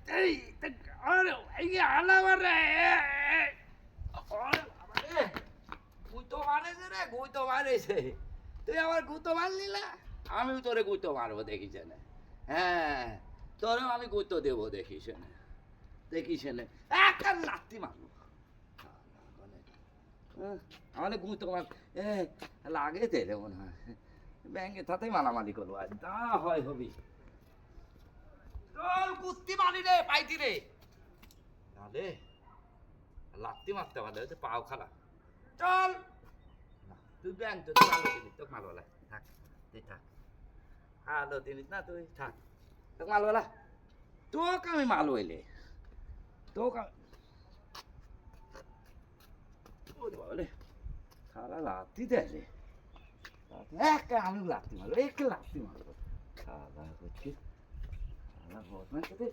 এই আরে এই আলা মারে গুতো মারেছে রে, গুতো মারেছে। তুই আমার গুতো মারলি না, আমিও তোরে গুতো মারবো দেখিস না। হ্যাঁ, তোরেও আমি গুতো দেবো দেখিস না, দেখিস না। একটা লাত্তি মারবো। আমাদের গুতো মার লাগে তেলে মনে হয়। ব্যাঙ্গে তাতেই মালামালি করবো আজ, তা হয় হবি। চল কুস্তি মারি রে, পাইতি রে। নালে লাত্তি মারতে পারলে হচ্ছে পাও খারাপ। চল না, তুই ব্যাং তো তুই আলো দিবি, তোকে মালবেলা থাক, তুই থাক, আলো দিবি না, তুই থাক, তোকে মালবেলা, তোকে আমি মাল হইলে তোকে বলে সারা রাত্রি দেখলে একটা আমি লাত্তি মারবো, একটা লাত্তি মারবো। খাওয়া দাওয়া করছি, খাওয়া বদমার সাথে